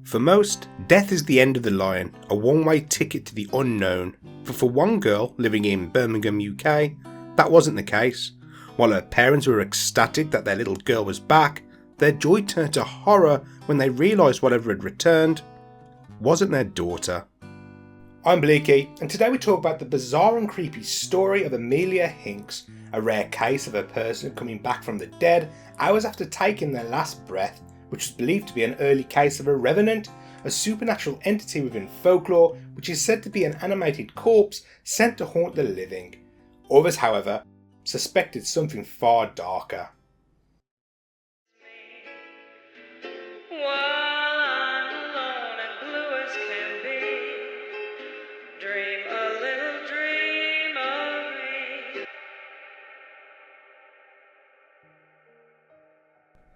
For most, death is the end of the line, a one-way ticket to the unknown, but for one girl living in Birmingham, UK, that wasn't the case. While her parents were ecstatic that their little girl was back, their joy turned to horror when they realised whatever had returned wasn't their daughter. I'm Bleaki, and today we talk about the bizarre and creepy story of Amelia Hinks, a rare case of a person coming back from the dead hours after taking their last breath, which was believed to be an early case of a revenant, a supernatural entity within folklore which is said to be an animated corpse sent to haunt the living. Others, however, suspected something far darker.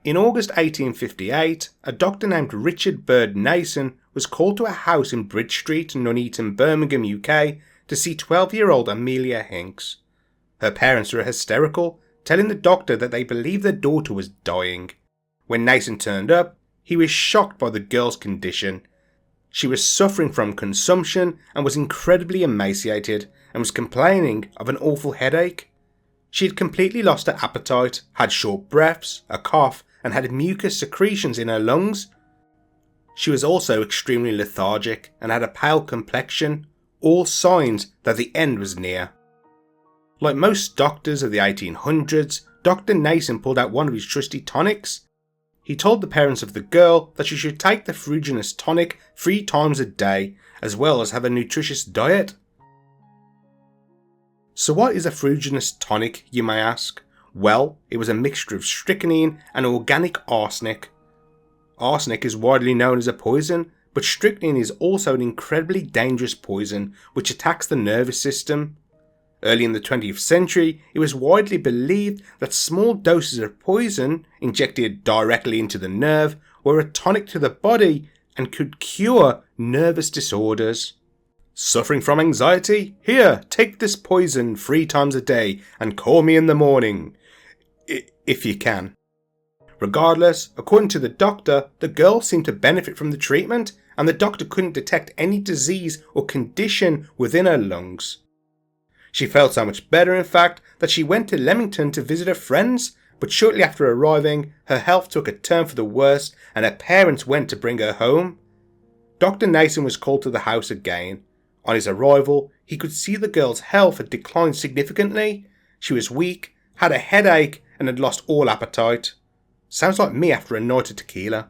In August 1858, a doctor named Richard Bird Nason was called to a house in Bridge Street, Nuneaton, Birmingham, UK, to see 12-year-old Amelia Hinks. Her parents were hysterical, telling the doctor that they believed their daughter was dying. When Nason turned up, he was shocked by the girl's condition. She was suffering from consumption and was incredibly emaciated and was complaining of an awful headache. She had completely lost her appetite, had short breaths, a cough, and had mucus secretions in her lungs. She was also extremely lethargic and had a pale complexion, all signs that the end was near. Like most doctors of the 1800s, Dr. Nason pulled out one of his trusty tonics. He told the parents of the girl that she should take the Fruginous tonic 3 times a day, as well as have a nutritious diet. So what is a Fruginous tonic, you may ask? Well, it was a mixture of strychnine and organic arsenic. Arsenic is widely known as a poison, but strychnine is also an incredibly dangerous poison which attacks the nervous system. Early in the 20th century, it was widely believed that small doses of poison injected directly into the nerve were a tonic to the body and could cure nervous disorders. Suffering from anxiety? Here, take this poison 3 times a day and call me in the morning. If you can. Regardless, according to the doctor, the girl seemed to benefit from the treatment, and the doctor couldn't detect any disease or condition within her lungs. She felt so much better, in fact, that she went to Leamington to visit her friends, but shortly after arriving, her health took a turn for the worse and her parents went to bring her home. Dr. Nason was called to the house again. On his arrival, he could see the girl's health had declined significantly. She was weak, had a headache, and had lost all appetite. Sounds like me after a night of tequila.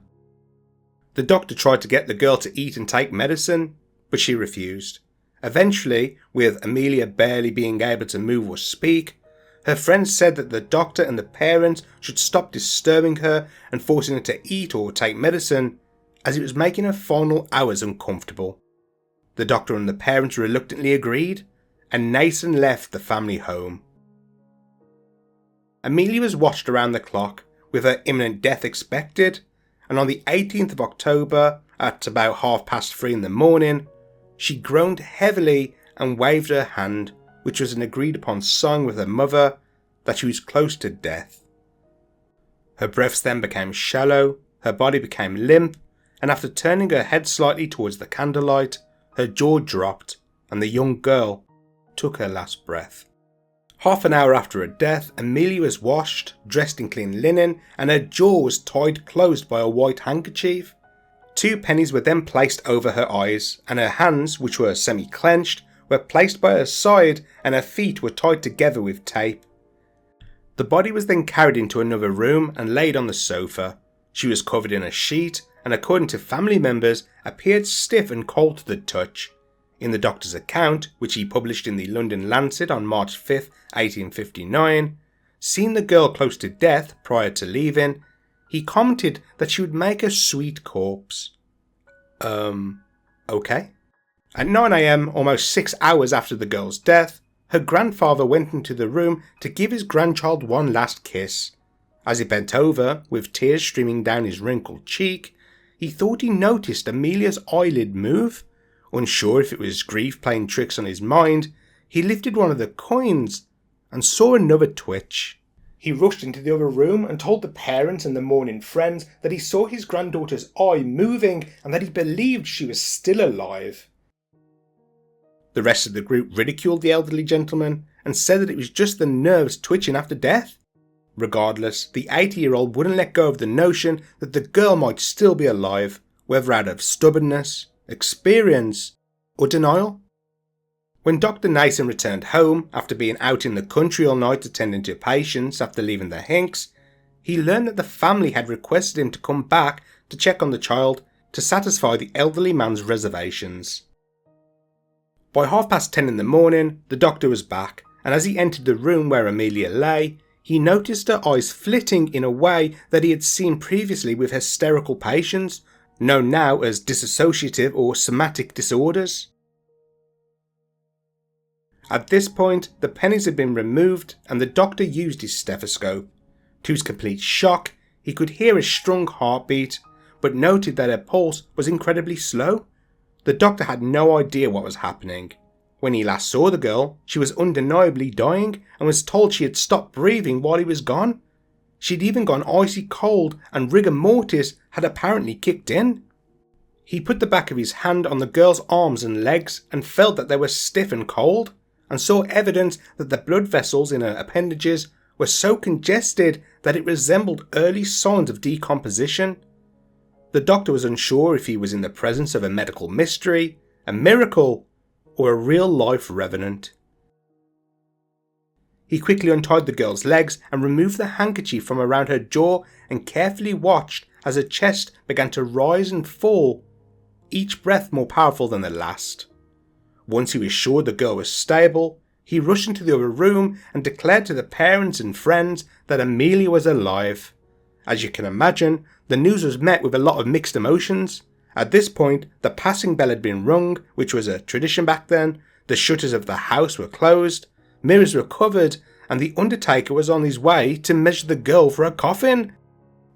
The doctor tried to get the girl to eat and take medicine, but she refused. Eventually, with Amelia barely being able to move or speak, her friends said that the doctor and the parents should stop disturbing her and forcing her to eat or take medicine, as it was making her final hours uncomfortable. The doctor and the parents reluctantly agreed, and Nason left the family home. Amelia was watched around the clock, with her imminent death expected, and on the 18th of October, at about 3:30 in the morning, she groaned heavily and waved her hand, which was an agreed upon sign with her mother that she was close to death. Her breaths then became shallow, her body became limp, and after turning her head slightly towards the candlelight, her jaw dropped, and the young girl took her last breath. Half an hour after her death, Amelia was washed, dressed in clean linen, and her jaw was tied closed by a white handkerchief. 2 pennies were then placed over her eyes, and her hands, which were semi-clenched, were placed by her side, and her feet were tied together with tape. The body was then carried into another room and laid on the sofa. She was covered in a sheet, and according to family members, appeared stiff and cold to the touch. In the doctor's account, which he published in the London Lancet on March 5, 1859, seeing the girl close to death prior to leaving, he commented that she would make a sweet corpse. Okay. At 9 AM, almost 6 hours after the girl's death, her grandfather went into the room to give his grandchild one last kiss. As he bent over, with tears streaming down his wrinkled cheek, he thought he noticed Amelia's eyelid move. Unsure if it was grief playing tricks on his mind, he lifted one of the coins and saw another twitch. He rushed into the other room and told the parents and the mourning friends that he saw his granddaughter's eye moving and that he believed she was still alive. The rest of the group ridiculed the elderly gentleman and said that it was just the nerves twitching after death. Regardless, the 80-year-old wouldn't let go of the notion that the girl might still be alive, whether out of stubbornness, experience, or denial. When Dr. Nason returned home after being out in the country all night attending to patients after leaving the Hinks, he learned that the family had requested him to come back to check on the child to satisfy the elderly man's reservations. By 10:30 in the morning, the doctor was back, and as he entered the room where Amelia lay, he noticed her eyes flitting in a way that he had seen previously with hysterical patients, known now as dissociative or somatic disorders. At this point, the pennies had been removed and the doctor used his stethoscope. To his complete shock, he could hear a strong heartbeat, but noted that her pulse was incredibly slow. The doctor had no idea what was happening. When he last saw the girl, she was undeniably dying and was told she had stopped breathing while he was gone. She'd even gone icy cold and rigor mortis had apparently kicked in. He put the back of his hand on the girl's arms and legs and felt that they were stiff and cold, and saw evidence that the blood vessels in her appendages were so congested that it resembled early signs of decomposition. The doctor was unsure if he was in the presence of a medical mystery, a miracle, or a real-life revenant. He quickly untied the girl's legs and removed the handkerchief from around her jaw and carefully watched as her chest began to rise and fall, each breath more powerful than the last. Once he was sure the girl was stable, he rushed into the other room and declared to the parents and friends that Amelia was alive. As you can imagine, the news was met with a lot of mixed emotions. At this point, the passing bell had been rung, which was a tradition back then, the shutters of the house were closed, mirrors were covered, and the undertaker was on his way to measure the girl for a coffin.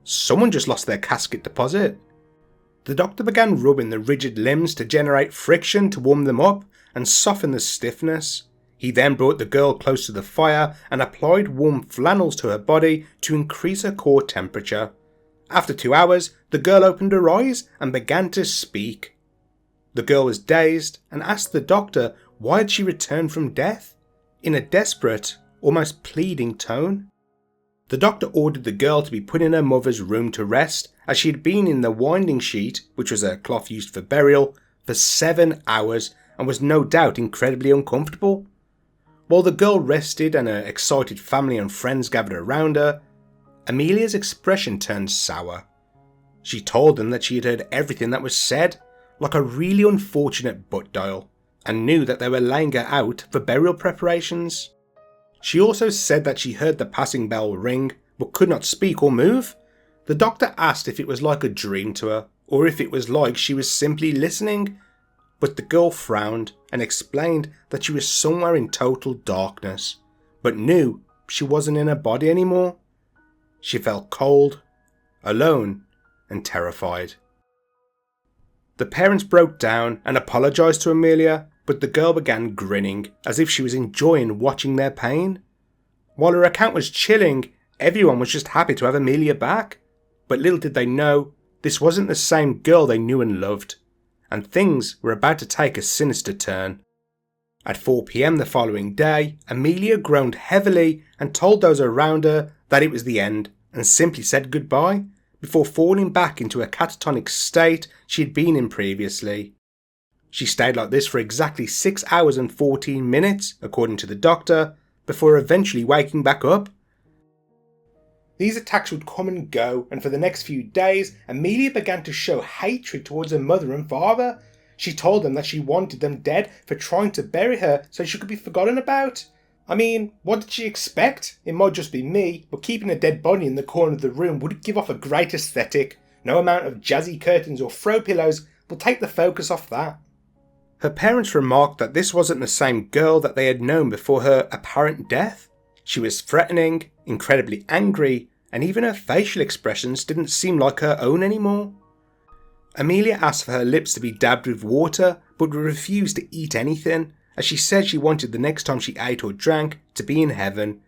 Someone just lost their casket deposit. The doctor began rubbing the rigid limbs to generate friction to warm them up and soften the stiffness. He then brought the girl close to the fire and applied warm flannels to her body to increase her core temperature. After 2 hours, the girl opened her eyes and began to speak. The girl was dazed and asked the doctor why had she returned from death, in a desperate, almost pleading tone. The doctor ordered the girl to be put in her mother's room to rest, as she had been in the winding sheet, which was a cloth used for burial, for 7 hours and was no doubt incredibly uncomfortable. While the girl rested and her excited family and friends gathered around her, Amelia's expression turned sour. She told them that she had heard everything that was said, like a really unfortunate butt dial, and knew that they were laying her out for burial preparations. She also said that she heard the passing bell ring, but could not speak or move. The doctor asked if it was like a dream to her, or if it was like she was simply listening, but the girl frowned and explained that she was somewhere in total darkness, but knew she wasn't in her body anymore. She felt cold, alone, and terrified. The parents broke down and apologised to Amelia, but the girl began grinning as if she was enjoying watching their pain. While her account was chilling, everyone was just happy to have Amelia back, but little did they know this wasn't the same girl they knew and loved, and things were about to take a sinister turn. At 4 p.m. the following day, Amelia groaned heavily and told those around her that it was the end, and simply said goodbye, before falling back into a catatonic state she had been in previously. She stayed like this for exactly 6 hours and 14 minutes, according to the doctor, before eventually waking back up. These attacks would come and go, and for the next few days, Amelia began to show hatred towards her mother and father. She told them that she wanted them dead for trying to bury her so she could be forgotten about. I mean, what did she expect? It might just be me, but keeping a dead body in the corner of the room wouldn't give off a great aesthetic. No amount of jazzy curtains or throw pillows will take the focus off that. Her parents remarked that this wasn't the same girl that they had known before her apparent death. She was threatening, incredibly angry, and even her facial expressions didn't seem like her own anymore. Amelia asked for her lips to be dabbed with water, but refused to eat anything, as she said she wanted the next time she ate or drank to be in heaven.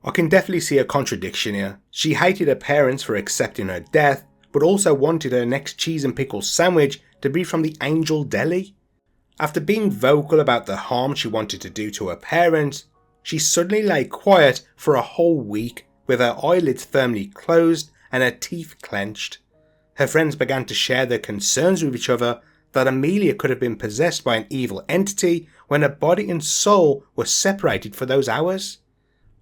I can definitely see a contradiction here. She hated her parents for accepting her death, but also wanted her next cheese and pickle sandwich to be from the Angel Deli. After being vocal about the harm she wanted to do to her parents, she suddenly lay quiet for a whole week with her eyelids firmly closed and her teeth clenched. Her friends began to share their concerns with each other that Amelia could have been possessed by an evil entity when her body and soul were separated for those hours.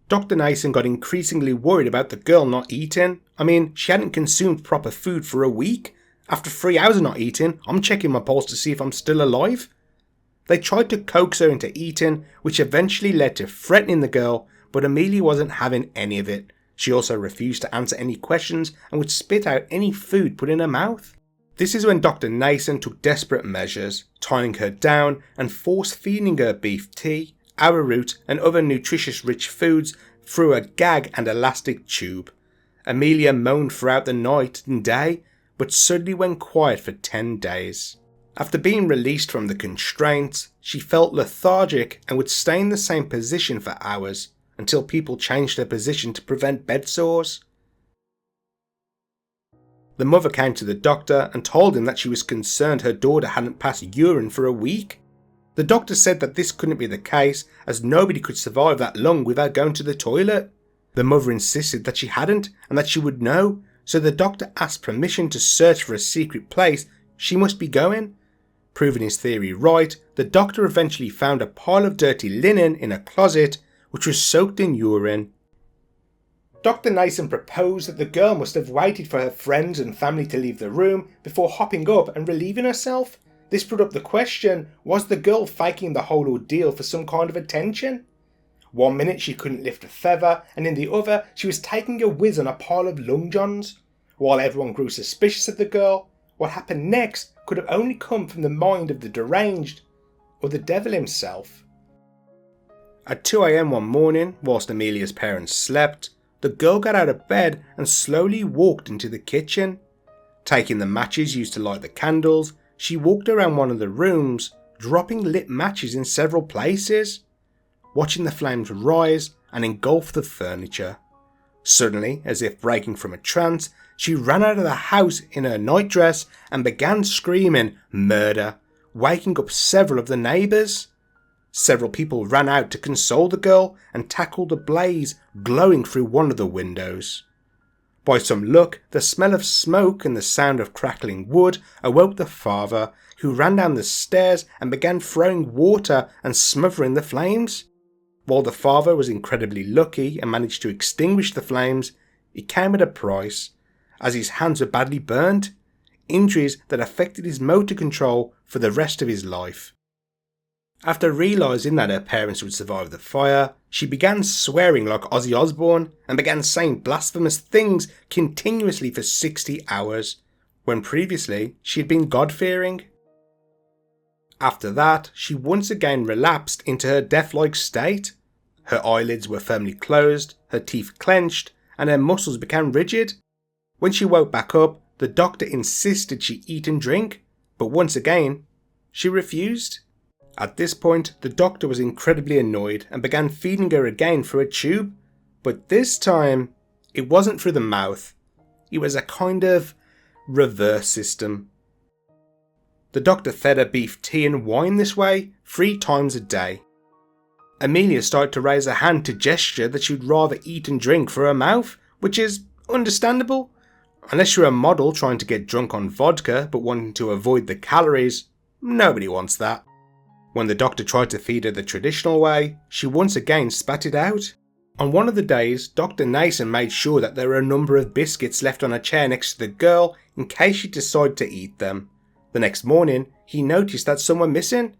Dr. Nason got increasingly worried about the girl not eating. I mean, she hadn't consumed proper food for a week. After 3 hours of not eating, I'm checking my pulse to see if I'm still alive. They tried to coax her into eating, which eventually led to threatening the girl, but Amelia wasn't having any of it. She also refused to answer any questions and would spit out any food put in her mouth. This is when Dr. Nason took desperate measures, tying her down and force-feeding her beef tea, arrowroot and other nutritious-rich foods through a gag and elastic tube. Amelia moaned throughout the night and day, but suddenly went quiet for 10 days. After being released from the constraints, she felt lethargic and would stay in the same position for hours, until people changed her position to prevent bed sores. The mother came to the doctor and told him that she was concerned her daughter hadn't passed urine for a week. The doctor said that this couldn't be the case, as nobody could survive that long without going to the toilet. The mother insisted that she hadn't and that she would know, so the doctor asked permission to search for a secret place she must be going. Proving his theory right, the doctor eventually found a pile of dirty linen in a closet which was soaked in urine. Dr. Nason proposed that the girl must have waited for her friends and family to leave the room before hopping up and relieving herself. This brought up the question, was the girl faking the whole ordeal for some kind of attention? 1 minute she couldn't lift a feather, and in the other she was taking a whiz on a pile of long johns. While everyone grew suspicious of the girl, what happened next could have only come from the mind of the deranged, or the devil himself. At 2 a.m. one morning, whilst Amelia's parents slept, the girl got out of bed and slowly walked into the kitchen. Taking the matches used to light the candles, she walked around one of the rooms, dropping lit matches in several places, watching the flames rise and engulf the furniture. Suddenly, as if breaking from a trance, she ran out of the house in her nightdress and began screaming, "Murder!" waking up several of the neighbours. Several people ran out to console the girl and tackle the blaze glowing through one of the windows. By some luck, the smell of smoke and the sound of crackling wood awoke the father, who ran down the stairs and began throwing water and smothering the flames. While the father was incredibly lucky and managed to extinguish the flames, it came at a price, as his hands were badly burnt, injuries that affected his motor control for the rest of his life. After realising that her parents would survive the fire, she began swearing like Ozzy Osbourne and began saying blasphemous things continuously for 60 hours, when previously she had been God-fearing. After that, she once again relapsed into her death-like state. Her eyelids were firmly closed, her teeth clenched, and her muscles became rigid. When she woke back up, the doctor insisted she eat and drink, but once again, she refused. At this point, the doctor was incredibly annoyed and began feeding her again through a tube, but this time, it wasn't through the mouth. It was a kind of reverse system. The doctor fed her beef tea and wine this way 3 times a day. Amelia started to raise her hand to gesture that she would rather eat and drink for her mouth, which is understandable. Unless you're a model trying to get drunk on vodka but wanting to avoid the calories, nobody wants that. When the doctor tried to feed her the traditional way, she once again spat it out. On one of the days, Dr. Nason made sure that there were a number of biscuits left on a chair next to the girl in case she decided to eat them. The next morning, he noticed that some were missing.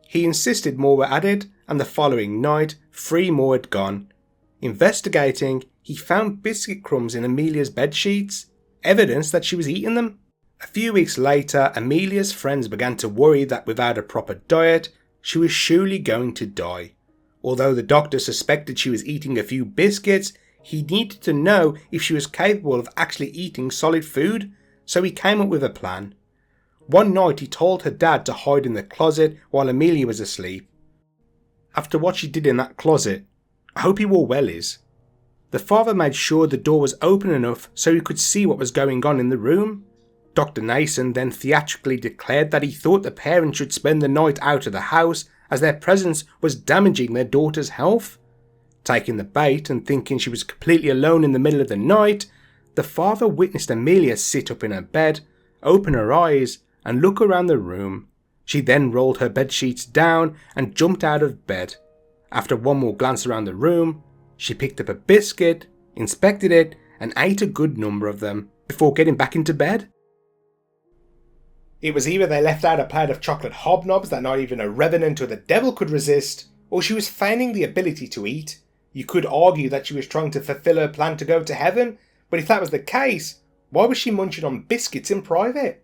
He insisted more were added, and the following night, 3 more had gone. Investigating, he found biscuit crumbs in Amelia's bedsheets, evidence that she was eating them. A few weeks later, Amelia's friends began to worry that without a proper diet, she was surely going to die. Although the doctor suspected she was eating a few biscuits, he needed to know if she was capable of actually eating solid food, so he came up with a plan. One night he told her dad to hide in the closet while Amelia was asleep. After what she did in that closet, I hope you all well, Is. The father made sure the door was open enough so he could see what was going on in the room. Dr. Nason then theatrically declared that he thought the parents should spend the night out of the house as their presence was damaging their daughter's health. Taking the bait and thinking she was completely alone in the middle of the night, the father witnessed Amelia sit up in her bed, open her eyes, and look around the room. She then rolled her bed sheets down and jumped out of bed. After one more glance around the room, she picked up a biscuit, inspected it, and ate a good number of them before getting back into bed. It was either they left out a plate of chocolate hobnobs that not even a revenant or the devil could resist, or she was feigning the ability to eat. You could argue that she was trying to fulfill her plan to go to heaven, but if that was the case, why was she munching on biscuits in private?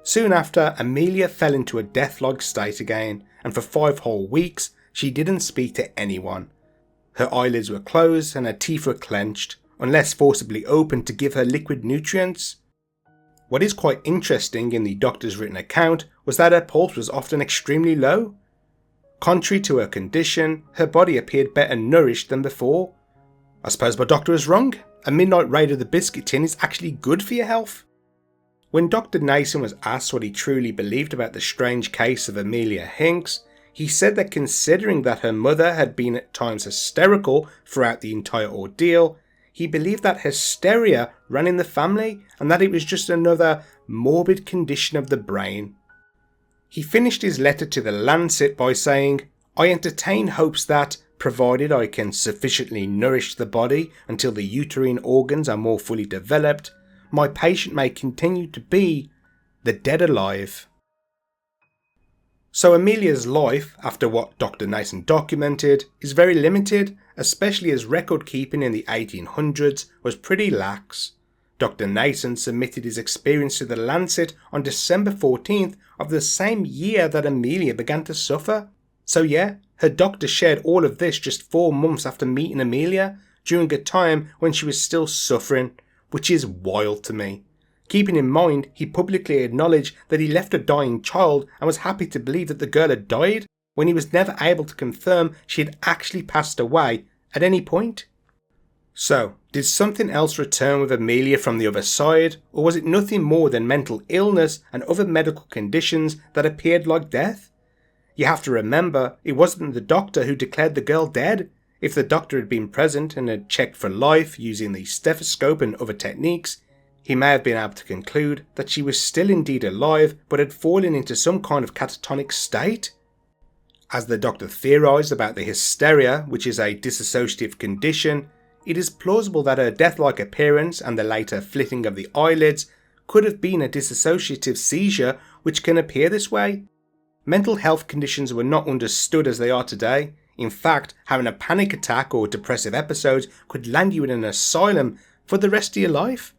Soon after, Amelia fell into a death-like state again, and for 5 whole weeks, she didn't speak to anyone. Her eyelids were closed and her teeth were clenched, unless forcibly opened to give her liquid nutrients. What is quite interesting in the doctor's written account was that her pulse was often extremely low. Contrary to her condition, her body appeared better nourished than before. I suppose my doctor was wrong. A midnight raid of the biscuit tin is actually good for your health. When Dr. Nason was asked what he truly believed about the strange case of Amelia Hinks, he said that considering that her mother had been at times hysterical throughout the entire ordeal, he believed that hysteria ran in the family and that it was just another morbid condition of the brain. He finished his letter to the Lancet by saying, "I entertain hopes that, provided I can sufficiently nourish the body until the uterine organs are more fully developed, my patient may continue to be the dead alive." So Amelia's life, after what Dr. Nason documented, is very limited, especially as record keeping in the 1800s was pretty lax. Dr. Nason submitted his experience to the Lancet on December 14th of the same year that Amelia began to suffer. So yeah, her doctor shared all of this just 4 months after meeting Amelia, during a time when she was still suffering, which is wild to me. Keeping in mind, he publicly acknowledged that he left a dying child and was happy to believe that the girl had died, when he was never able to confirm she had actually passed away at any point. So, did something else return with Amelia from the other side, or was it nothing more than mental illness and other medical conditions that appeared like death? You have to remember, it wasn't the doctor who declared the girl dead. If the doctor had been present and had checked for life using the stethoscope and other techniques, he may have been able to conclude that she was still indeed alive but had fallen into some kind of catatonic state. As the doctor theorised about the hysteria, which is a dissociative condition, it is plausible that her death-like appearance and the later flitting of the eyelids could have been a dissociative seizure which can appear this way. Mental health conditions were not understood as they are today. In fact, having a panic attack or depressive episodes could land you in an asylum for the rest of your life.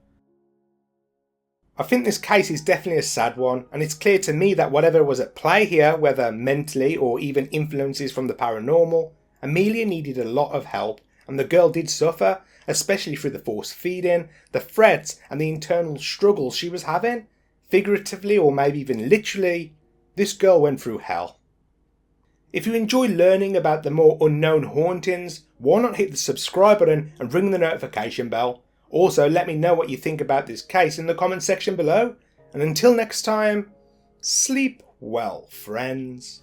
I think this case is definitely a sad one, and it's clear to me that whatever was at play here, whether mentally or even influences from the paranormal, Amelia needed a lot of help, and the girl did suffer, especially through the force feeding, the threats, and the internal struggles she was having. Figuratively or maybe even literally, this girl went through hell. If you enjoy learning about the more unknown hauntings, why not hit the subscribe button and ring the notification bell? Also, let me know what you think about this case in the comment section below. And until next time, sleep well, friends.